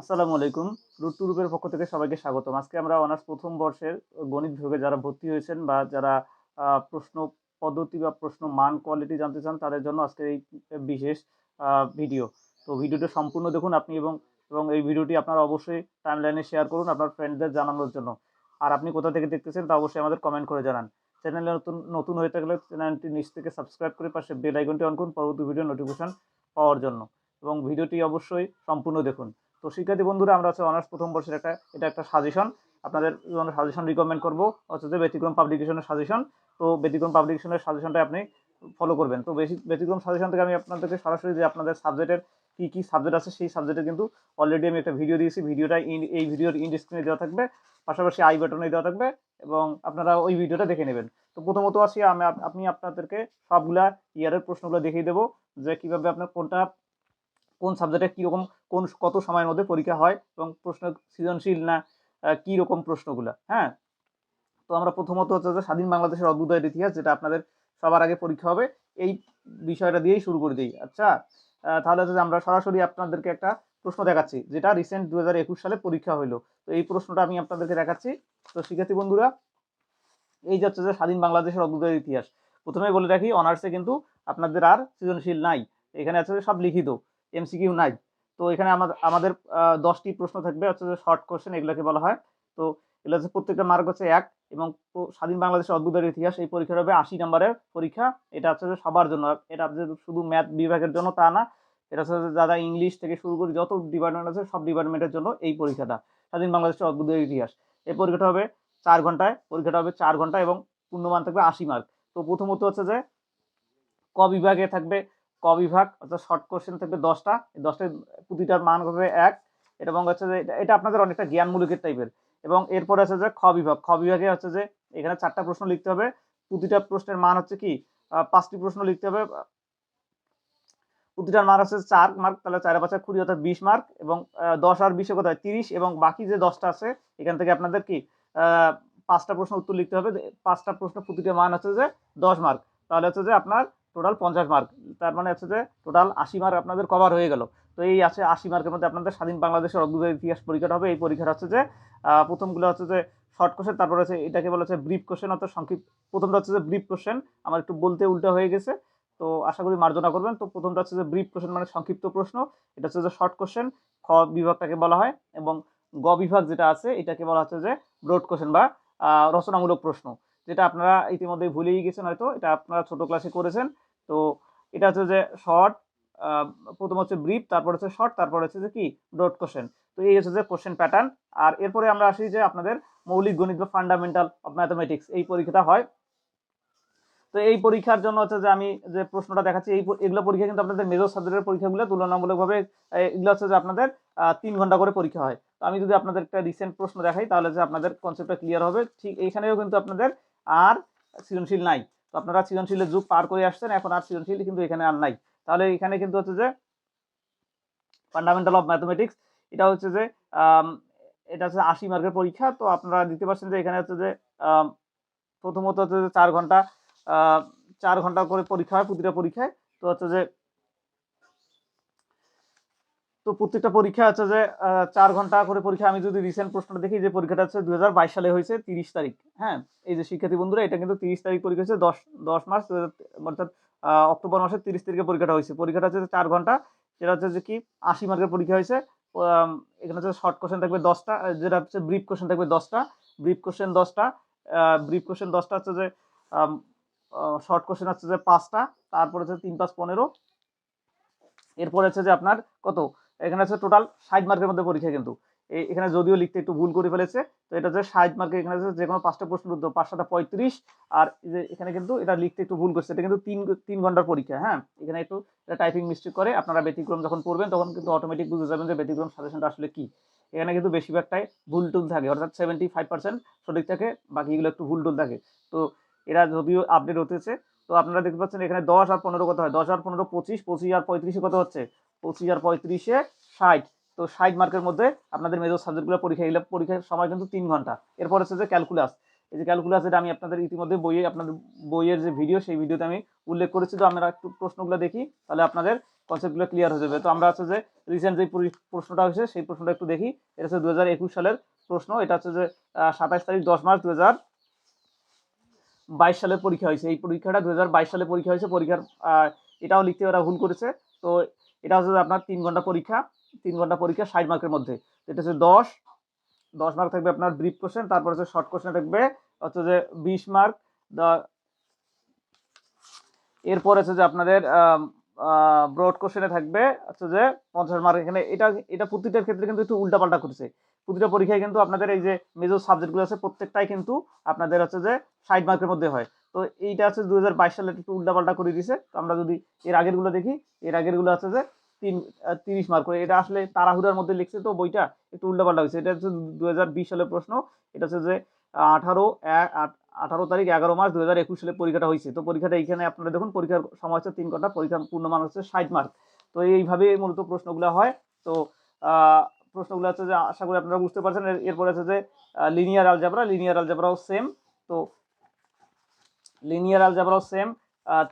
আসসালামু আলাইকুম। Root two গ্রুপের পক্ষ থেকে সবাইকে স্বাগতম। আজকে আমরা অনার্স প্রথম বর্ষের গণিত বিভাগে যারা ভর্তি হয়েছেন বা যারা প্রশ্ন পদ্ধতি বা প্রশ্ন মান কোয়ালিটি জানতে চান তাদের জন্য আজকের এই বিশেষ ভিডিও। তো ভিডিওটা সম্পূর্ণ দেখুন আপনি এবং এবং এই ভিডিওটি আপনারা অবশ্যই টাইমলাইনে শেয়ার করুন আপনার ফ্রেন্ডদের জানানোর জন্য। আর আপনি কোথা থেকে দেখতেছেন তা অবশ্যই আমাদের কমেন্ট করে জানান। চ্যানেলে নতুন হয়ে থাকলে চ্যানেলটি নিচ থেকে সাবস্ক্রাইব করে পাশে বেল আইকনটি অন করুন পরবর্তী ভিডিও নোটিফিকেশন পাওয়ার জন্য এবং ভিডিওটি অবশ্যই সম্পূর্ণ দেখুন। তো শিক্ষার্থী বন্ধুরা, আমরা হচ্ছে অনার্স প্রথম বর্ষের এটা একটা সাজেশন আপনাদের জন্য সাজেশন রিকমেন্ড করবো হচ্ছে ব্যতিক্রম পাবলিকেশনের সাজেশন। তো ব্যতিক্রম পাবলিকেশনের সাজেশনটা আপনি ফলো করবেন। তো ব্যতিক্রম সাজেশন থেকে আমি আপনাদেরকে সরাসরি যে আপনাদের সাবজেক্টের কী সাবজেক্ট আছে সেই সাবজেক্টে কিন্তু অলরেডি আমি একটা ভিডিও দিয়েছি। ভিডিওটা এই ভিডিওর ইন্ড স্ক্রিনে দেওয়া থাকবে, পাশাপাশি আই বাটনে দেওয়া থাকবে এবং আপনারা ওই ভিডিওটা দেখে নেবেন। তো প্রথমত আসি আমি আপনাদেরকে সবগুলা ইয়ারের প্রশ্নগুলো দেখিয়ে দেবো যে কীভাবে আপনার কোন সাবজেক্টে কীরকম কত সময়ের মধ্যে পরীক্ষা হয় এবং প্রশ্ন সৃজনশীল না কী রকম প্রশ্নগুলো। হ্যাঁ, তো আমরা প্রথমত হচ্ছে যে স্বাধীন বাংলাদেশের অভ্যুদয়ের ইতিহাস, যেটা আপনাদের সবার আগে পরীক্ষা হবে, এই বিষয়টা দিয়েই শুরু করে দিই। আচ্ছা, তাহলে হচ্ছে আমরা সরাসরি আপনাদেরকে একটা প্রশ্ন দেখাচ্ছি যেটা রিসেন্ট 2021 সালে পরীক্ষা হইলো। তো এই প্রশ্নটা আমি আপনাদেরকে দেখাচ্ছি। তো শিক্ষার্থী বন্ধুরা, এই যে হচ্ছে যে স্বাধীন বাংলাদেশের অভ্যুদয়ের ইতিহাস, প্রথমে বলে রাখি অনার্সে কিন্তু আপনাদের আর সৃজনশীল নাই, এখানে আছে সব লিখিত, এমসিকিউ নাই। তো এখানে আমাদের 10টি প্রশ্ন থাকবে হচ্ছে যে শর্ট কোশ্চেন, এগুলোকে বলা হয়। তো এগুলো হচ্ছে প্রত্যেকটা মার্ক হচ্ছে 1 এবং স্বাধীন বাংলাদেশের অভ্যুদয়ের ইতিহাস এই পরীক্ষাটা হবে 80 নম্বরের পরীক্ষা। এটা হচ্ছে যে সবার জন্য, এটা হচ্ছে শুধু ম্যাথ বিভাগের জন্য তা না, এটা হচ্ছে যারা ইংলিশ থেকে শুরু করে যত ডিপার্টমেন্ট আছে সব ডিপার্টমেন্টের জন্য এই পরীক্ষাটা স্বাধীন বাংলাদেশের অভ্যুদয়ের ইতিহাস। এই পরীক্ষাটা হবে 4 ঘন্টায়, পরীক্ষাটা হবে 4 ঘন্টা এবং পূর্ণমান থাকবে 80 মার্ক। তো প্রথমত হচ্ছে যে ক বিভাগে থাকবে, ক বিভাগ অর্থাৎ শর্ট কোশ্চেন থাকবে 10টা, এই 10টায় প্রতিটার মান হবে 1 এবং হচ্ছে যে এটা আপনাদের অনেকটা জ্ঞানমূলকের টাইপের। এবং এরপরে আছে যে খ বিভাগ, খ বিভাগে হচ্ছে যে এখানে 4টা প্রশ্ন লিখতে হবে, প্রতিটা প্রশ্নের মান হচ্ছে কি 5টি প্রশ্ন লিখতে হবে, প্রতিটার মান হচ্ছে 4 মার্ক, তাহলে 4 5 20 অর্থাৎ 20 মার্ক এবং 10 আর 20 কত হয় 30 এবং বাকি যে 10টা আছে এখান থেকে আপনাদের কি 5টা প্রশ্ন উত্তর লিখতে হবে। 5টা প্রশ্ন প্রতিটা মান হচ্ছে যে 10 মার্ক, তাহলে হচ্ছে যে আপনার টোটাল 50 মার্ক, তার মানে হচ্ছে যে টোটাল 80 মার্ক আপনাদের কভার হয়ে গেল। তো এই আছে 80 মার্কের মধ্যে আপনাদের স্বাধীন বাংলাদেশের অভ্যুদয়ের ইতিহাস পরীক্ষাটা হবে। এই পরীক্ষাটা হচ্ছে যে প্রথমগুলো হচ্ছে যে শর্ট কোশ্চেন, তারপর হচ্ছে এটাকে বলা হচ্ছে ব্রিফ কোশ্চেন অর্থাৎ সংক্ষিপ্ত। প্রথমটা হচ্ছে যে ব্রিফ কোশ্চেন, আমার একটু বলতে উল্টা হয়ে গেছে, তো আশা করি মার্জনা করবেন। তো প্রথমটা হচ্ছে যে ব্রিফ কোশ্চেন মানে সংক্ষিপ্ত প্রশ্ন, এটা হচ্ছে যে শর্ট কোশ্চেন, খ বিভাগটাকে বলা হয় এবং গ বিভাগ যেটা আছে এটাকে বলা হচ্ছে যে ব্রড কোশ্চেন বা রচনামূলক প্রশ্ন, যেটা আপনারা ইতিমধ্যে ভুলেই গেছেন, হয়তো এটা আপনারা ছোট ক্লাসে করেছেন। তো এটা হচ্ছে যে শর্ট, প্রথম হচ্ছে ব্রিফ, তারপর হচ্ছে শর্ট, তারপর হচ্ছে যে কি ব্রড কোশ্চেন। তো এই হচ্ছে যে কোশ্চেন প্যাটার্ন। আর এরপরে আমরা আসি যে আপনাদের মৌলিক গণিত বা ফান্ডামেন্টাল অফ ম্যাথমেটিক্স এই পরীক্ষাটা হয়। তো এই পরীক্ষার জন্য হচ্ছে যে আমি যে প্রশ্নটা দেখাচ্ছি এগুলো পরীক্ষা কিন্তু আপনাদের মেজর সাবজেক্টের পরীক্ষাগুলো তুলনামূলকভাবে এগুলো হচ্ছে যে আপনাদের 3 ঘন্টা করে পরীক্ষা হয়। তো আমি যদি আপনাদের একটা রিসেন্ট প্রশ্ন দেখাই তাহলে যে আপনাদের কনসেপ্টটা ক্লিয়ার হবে। ঠিক এইখানেও কিন্তু আপনাদের আর সৃজনশীল নাই। তো আপনারা সৃজনশীলের যুগ পার করে আসছেন, এখন আর সৃজনশীল কিন্তু এখানে আর নাই। তাহলে এখানে কিন্তু হচ্ছে যে ফান্ডামেন্টাল অফ ম্যাথমেটিক্স, এটা হচ্ছে যে এটা হচ্ছে 80 মার্কের পরীক্ষা। তো আপনারা দিতে পারছেন যে এখানে হচ্ছে যে প্রথমত হচ্ছে যে 4 ঘন্টা করে পরীক্ষা হয় প্রতিটা পরীক্ষায়। তো হচ্ছে যে প্রত্যেকটা পরীক্ষা হচ্ছে যে 4 ঘন্টা করে পরীক্ষা। আমি যদি রিসেন্ট প্রশ্নটা দেখি, যে পরীক্ষাটা হচ্ছে 2022 সালে হয়েছে 30 তারিখ। হ্যাঁ, এই যে শিক্ষার্থী বন্ধুরা, এটা কিন্তু 30 তারিখ পরীক্ষা হয়েছে, 10 মার্চ অর্থাৎ অক্টোবর মাসের 30 তারিখে পরীক্ষাটা হয়েছে। পরীক্ষাটা হচ্ছে 4 ঘন্টা, যেটা হচ্ছে যে কি 80 মার্কের পরীক্ষা হয়েছে। এখানে হচ্ছে শর্ট কোশ্চেন থাকবে 10টা, যেটা হচ্ছে ব্রিফ কোশ্চেন থাকবে 10টা, ব্রিফ কোশ্চেন 10টা, ব্রিফ কোশ্চেন 10টা হচ্ছে যে শর্ট কোশ্চেন হচ্ছে যে 5টা, তারপর হচ্ছে 3 5 15, এরপর হচ্ছে যে আপনার কত এখানে হচ্ছে টোটাল 60 মার্কের মধ্যে পরীক্ষা। কিন্তু এখানে যদিও লিখতে একটু ভুল করে ফেলেছে, তো এটা হচ্ছে 60 মার্কে, এখানে হচ্ছে যে কোনো 5টা প্রশ্নের উত্তর 5 7 35, আর যে এখানে কিন্তু এটা লিখতে একটু ভুল করছে, এটা কিন্তু 3 ঘন্টার পরীক্ষা। হ্যাঁ, এখানে একটু এটা টাইপিং মিস্টেক করে, আপনারা ব্যতিক্রম যখন পড়বেন তখন কিন্তু অটোমেটিক বুঝে যাবেন যে ব্যতিক্রম সাজেশনটা আসলে কি। এখানে কিন্তু বেশিরভাগটাই ভুল টুল থাকে, অর্থাৎ 75% সঠিক থাকে, বাকিগুলো একটু ভুল টুল থাকে। তো এরা যদিও আপডেট হতেছে। তো আপনারা দেখতে পাচ্ছেন এখানে 10 আর 15 কত হয়, 10 আর 15 25, 25 আর 35 কত হচ্ছে 25 আর 35 60। তো 60 মার্কের মধ্যে আপনাদের মেজর সাবজেক্টগুলো পরীক্ষা, এগুলো পরীক্ষার সময় কিন্তু 3 ঘন্টা। এরপর হচ্ছে যে ক্যালকুলাস, এই যে ক্যালকুলাস, এটা আমি আপনাদের ইতিমধ্যে আপনাদের বইয়ের যে ভিডিও সেই ভিডিওতে আমি উল্লেখ করেছি। তো আমরা একটু প্রশ্নগুলো দেখি, তাহলে আপনাদের কনসেপ্টগুলো ক্লিয়ার হয়ে যাবে। তো আমরা হচ্ছে যে রিসেন্ট যে প্রশ্নটা হয়েছে সেই প্রশ্নটা একটু দেখি। এটা হচ্ছে 2021 সালের প্রশ্ন। এটা হচ্ছে যে 27 তারিখ 10 মার্চ 2022 সালের পরীক্ষা হয়েছে। এই পরীক্ষাটা 2022 সালে পরীক্ষা হয়েছে। পরীক্ষার এটাও লিখতে ওরা ভুল করেছে। তো এটা হচ্ছে যে আপনার 3 ঘন্টা পরীক্ষা, 3 ঘন্টা পরীক্ষা 60 মার্কের মধ্যে। এটা হচ্ছে 10 মার্ক থাকবে আপনার ব্রিফ কোশ্চেন, তারপর হচ্ছে শর্ট কোশ্চেন থাকবে হচ্ছে যে 20 মার্ক। এরপর হচ্ছে যে আপনাদের ব্রড কোশ্চেনে থাকবে হচ্ছে যে 50 মার্ক। এখানে এটা প্রতিটার ক্ষেত্রে কিন্তু একটু উল্টাপাল্টা করছে। প্রতিটা পরীক্ষায় কিন্তু আপনাদের এই যে মেজর সাবজেক্টগুলো আছে প্রত্যেকটাই কিন্তু আপনাদের হচ্ছে যে 60 মার্কের মধ্যে হয়। তো এইটা হচ্ছে 2022 সালে একটু উল্টাপাল্টা করে দিয়েছে। তো আমরা যদি এর আগেরগুলো দেখি, এর আগেরগুলো হচ্ছে যে 30 মার্ক করে। এটা আসলে তাড়াহুড়ার মধ্যে লিখছে তো বইটা একটু উল্টাপাল্টা হয়েছে। এটা হচ্ছে 2020 সালের প্রশ্ন। এটা হচ্ছে যে 18 তারিখ 11 মার্চ 2021 সালে পরীক্ষাটা হয়েছে। তো পরীক্ষাটা এইখানে আপনারা দেখুন, পরীক্ষার সময় হচ্ছে 3 ঘন্টা, পরীক্ষার পূর্ণমান হচ্ছে 60 মার্ক। তো এইভাবে মূলত প্রশ্নগুলো হয়। তো প্রশ্নগুলো হচ্ছে যে আশা করি আপনারা বুঝতে পারছেন। এরপরে হচ্ছে যে লিনিয়ার আলজেব্রাও সেম। তো লিনিয়ার আলজেব্রাও সেম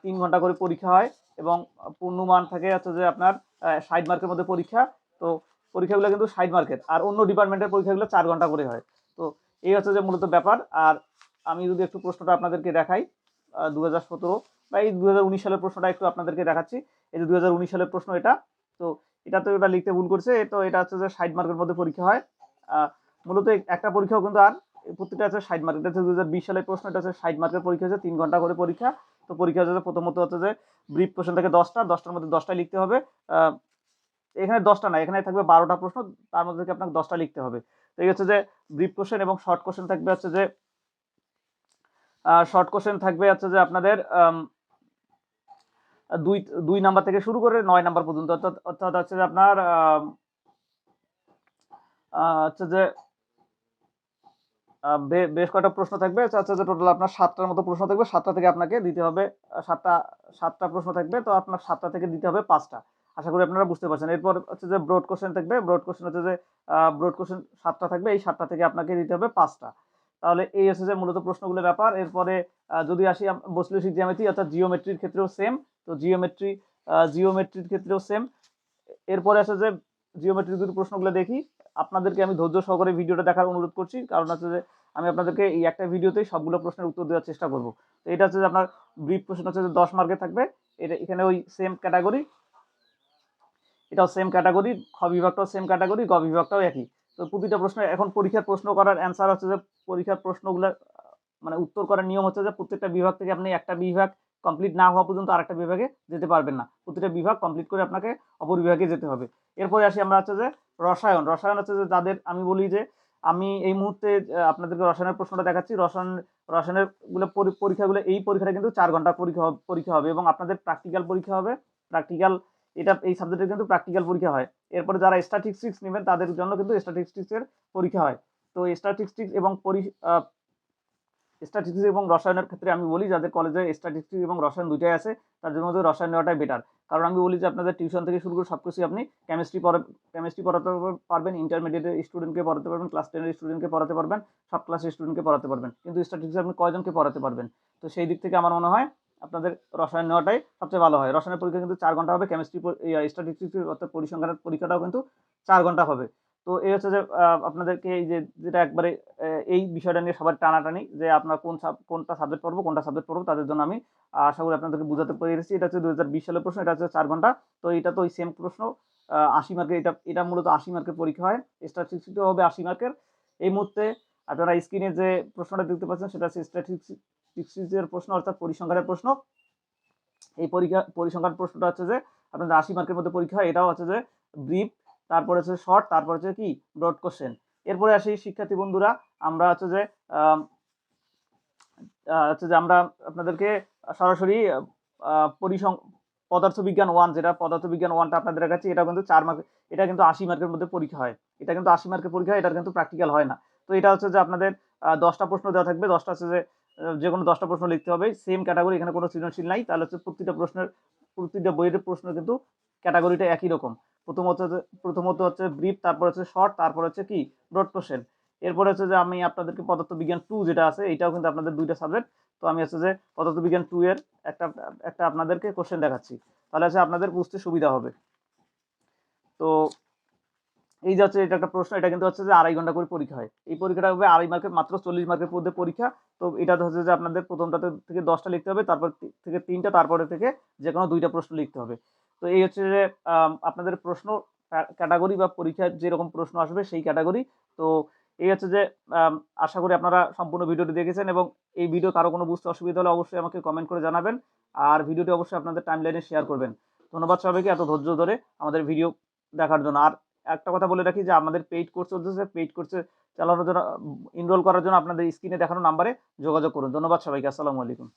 3 ঘন্টা করে পরীক্ষা হয় এবং পূর্ণমান থাকে হচ্ছে যে আপনার 60 মার্কের মধ্যে পরীক্ষা। তো পরীক্ষাগুলো কিন্তু 60 মার্কের, আর অন্য ডিপার্টমেন্টের পরীক্ষাগুলো 4 ঘন্টা করে হয়। তো এই হচ্ছে যে মূলত ব্যাপার। আর আমি যদি একটু প্রশ্নটা আপনাদেরকে দেখাই 2017 বা এই 2019 সালের প্রশ্নটা একটু আপনাদেরকে দেখাচ্ছি। এই যে 2019 সালের প্রশ্ন এটা। তো এটা তো এটা লিখতে ভুল করছে। তো এটা হচ্ছে যে 60 মার্কের মধ্যে পরীক্ষা হয়। মূলত একটা পরীক্ষাও কিন্তু আর প্রতিটা আছে 60 মার্ক। এটা হচ্ছে 2020 সালের প্রশ্ন। এটা হচ্ছে 60 মার্কের পরীক্ষা, হচ্ছে 3 ঘন্টা করে পরীক্ষা। তো পরীক্ষা হচ্ছে প্রথমত হচ্ছে যে ব্রিফ কোশ্চেন থেকে 10টার মধ্যে 10টাই লিখতে হবে। এখানে 10টা না, এখানে থাকবে 12টা প্রশ্ন, তার মধ্যে থেকে আপনাকে 10টা লিখতে হবে। তো এই হচ্ছে যে ব্রিফ কোশ্চেন এবং শর্ট কোশ্চেন থাকবে হচ্ছে যে আপনাদের 2 নাম্বার থেকে শুরু করে 9 নাম্বার পর্যন্ত, অর্থাৎ হচ্ছে যে আপনার হচ্ছে যে বেশ কয়েকটা প্রশ্ন থাকবে। আচ্ছা যে টোটাল আপনার 7টার মতো প্রশ্ন থাকবে। 7টা থেকে আপনাকে দিতে হবে 7টা প্রশ্ন থাকবে। তো আপনার 7টা থেকে দিতে হবে 5টা। আশা করি আপনারা বুঝতে পারছেন। এরপর হচ্ছে যে ব্রড কোশ্চেন থাকবে। ব্রড কোশ্চেন হচ্ছে যে ব্রড কোশ্চেন 7টা থাকবে। এই 7টা থেকে আপনাকে দিতে হবে 5টা। তাহলে এই হচ্ছে যে মূলত প্রশ্নগুলোর ব্যাপার। এরপরে যদি আসি বস্তুনিষ্ঠ জ্যামিতি অর্থাৎ জিওমেট্রির ক্ষেত্রেও সেম। তো জিওমেট্রির ক্ষেত্রেও সেম। এরপরে আছে যে জিওমেট্রির যদি প্রশ্নগুলো দেখি, আপনাদেরকে আমি ধৈর্য সহকারে ভিডিওটা দেখার অনুরোধ করছি, কারণ হচ্ছে যে আমি আপনাদেরকে এই একটা ভিডিওতেই সবগুলো প্রশ্নের উত্তর দেওয়ার চেষ্টা করব। তো এটা হচ্ছে যে আপনার ব্রিফ কোশ্চেন হচ্ছে যে 10 মার্কের থাকবে। এখানে ওই সেম ক্যাটাগরি, এটাও সেম ক্যাটাগরি, খ বিভাগটাও সেম ক্যাটাগরি, গ বিভাগটাও একই। তো প্রতিটা প্রশ্ন এখন পরীক্ষার প্রশ্ন করার অ্যান্সার হচ্ছে যে পরীক্ষার প্রশ্নগুলো মানে উত্তর করার নিয়ম হচ্ছে যে প্রত্যেকটা বিভাগ থেকে আপনি একটা বিভাগ কমপ্লিট না হওয়া পর্যন্ত আরেকটা বিভাগে যেতে পারবেন না। প্রতিটা বিভাগ কমপ্লিট করে আপনাকে অপর বিভাগে যেতে হবে। এরপরে আসি আমরা হচ্ছে যে রসায়ন হচ্ছে যে যাদের আমি বলি যে আমি এই মুহূর্তে আপনাদেরকে রসায়নের প্রশ্নটা দেখাচ্ছি। রসায়নের পরীক্ষাগুলো এই পরীক্ষাটা কিন্তু 4 ঘন্টা পরীক্ষা হবে এবং আপনাদের প্র্যাকটিক্যাল পরীক্ষা হবে। প্র্যাকটিক্যাল এটা এই সাবজেক্টে কিন্তু প্র্যাকটিক্যাল পরীক্ষা হয়। এরপরে যারা স্ট্যাটিস্টিক্স নেবেন তাদের জন্য কিন্তু স্ট্যাটিস্টিক্সের পরীক্ষা হয়। তো স্ট্যাটিস্টিক্স এবং রসায়নের ক্ষেত্রে আমি বলি যাদের কলেজে স্ট্যাটিস্টিক্স এবং রসায়ন দুইটাই আছে তাদের মধ্যে রসায়ন নেওয়াটাই বেটার। কারণ আমি বলি যে আপনাদের টিউশন থেকে শুরু করে সব কিছুই আপনি কেমিস্ট্রি পড়াতে পারবেন, ইন্টারমিডিয়েটের স্টুডেন্টকে পড়াতে পারবেন, ক্লাস 10-এর স্টুডেন্টকে পড়াতে পারবেন, সব ক্লাসের স্টুডেন্টকে পড়াতে পারবেন, কিন্তু স্ট্যাটিস্টিক্স আপনি কয়জনকে পড়াতে পারবেন? তো সেই দিক থেকে আমার মনে হয় আপনাদের রসায়ন নেওয়াটাই সবচেয়ে ভালো হয়। রসায়নের পরীক্ষা কিন্তু 4 ঘন্টা হবে। স্ট্যাটিস্টিক্স অর্থাৎ পরিসংখ্যানের পরীক্ষাটাও কিন্তু 4 ঘন্টা হবে। তো এই হচ্ছে যে আপনাদেরকে এই যে যেটা একবারে এই বিষয়টা নিয়ে সবার টানাটানি যে আপনার কোনটা সাবজেক্ট পড়বো তাদের জন্য আমি আশা করি আপনাদেরকে বুঝাতে পেরেছি। এটা হচ্ছে 2020 সালের প্রশ্ন। এটা হচ্ছে 4 ঘন্টা। তো এটা তো ওই সেম প্রশ্ন 80 মার্কের। এটা মূলত 80 মার্কের পরীক্ষা হয়। স্ট্যাটিস্টিক্সও হবে 80 মার্কের। এই মুহূর্তে আপনারা স্ক্রিনে যে প্রশ্নটা দেখতে পাচ্ছেন সেটা হচ্ছে স্ট্যাটিস্টিক্সের প্রশ্ন অর্থাৎ পরিসংখ্যানের প্রশ্ন। এই পরিসংখ্যান প্রশ্নটা হচ্ছে যে আপনাদের 80 মার্কের মধ্যে পরীক্ষা হয়। এটাও হচ্ছে যে ব্রিফ, তারপরে হচ্ছে শর্ট, তারপর হচ্ছে কি ব্রড কোশ্চেন। এরপরে আসি শিক্ষার্থী বন্ধুরা, আমরা হচ্ছে যে আমরা আপনাদেরকে সরাসরি পদার্থবিজ্ঞান 1 যেটা পদার্থবিজ্ঞান 1টা আপনাদের কাছে, এটা কিন্তু 4 মার্ক, এটা কিন্তু 80 মার্কের মধ্যে পরীক্ষা হয়। এটা কিন্তু 80 মার্কের পরীক্ষা হয়, এটা কিন্তু প্র্যাকটিক্যাল হয় না। তো এটা হচ্ছে যে আপনাদের 10টা প্রশ্ন দেওয়া থাকবে। 10টা হচ্ছে যে কোনো 10টা প্রশ্ন লিখতে হবে। সেম ক্যাটাগরি, এখানে কোনো সৃজনশীল নাই। তাহলে হচ্ছে প্রতিটা বইয়ের প্রশ্ন কিন্তু ক্যাটাগরিটা একই রকম। প্রথমত হচ্ছে ব্রিফ, তারপর হচ্ছে শর্ট, তারপর হচ্ছে কি ব্রড কোশ্চেন। এরপরে হচ্ছে যে আমি আপনাদেরকে পদার্থবিজ্ঞান 2 যেটা আছে এটাও কিন্তু আপনাদের 2টা সাবজেক্ট। তো আমি হচ্ছে যে পদার্থবিজ্ঞান 2 এর একটা একটা আপনাদেরকে কোশ্চেন দেখাচ্ছি, তাহলে হচ্ছে আপনাদের বুঝতে সুবিধা হবে। তো এই যে হচ্ছে এটা একটা প্রশ্ন, এটা কিন্তু হচ্ছে যে 2.5 ঘন্টা করে পরীক্ষা হয়। এই পরীক্ষাটা হবে 2.5 মার্কের, মাত্র 40 মার্কের মধ্যে পরীক্ষা। তো এটাতে হচ্ছে যে আপনাদের প্রথমটাতে থেকে 10টা লিখতে হবে, তারপর থেকে 3টা, তারপরে থেকে যে কোনো 2টা প্রশ্ন লিখতে হবে। তো এই হচ্ছে যে আপনাদের প্রশ্ন ক্যাটাগরি বা পরীক্ষায় যেরকম প্রশ্ন আসবে সেই ক্যাটাগরি। তো এই হচ্ছে যে আশা করি আপনারা সম্পূর্ণ ভিডিওটি দেখেছেন, এবং এই ভিডিও কারো কোনো বুঝতে অসুবিধা হলে অবশ্যই আমাকে কমেন্ট করে জানাবেন, আর ভিডিওটি অবশ্যই আপনাদের টাইমলাইনে শেয়ার করবেন। ধন্যবাদ সবাইকে এত ধৈর্য ধরে আমাদের ভিডিও দেখার জন্য। আর একটা কথা বলে রাখি যে আমাদের পেইড কোর্স চলতেছে, পেইড কোর্সে চালানোর জন্য, এনরোল করার জন্য আপনাদের স্ক্রিনে দেখানো নাম্বারে যোগাযোগ করুন। ধন্যবাদ সবাইকে। আসসালামু আলাইকুম।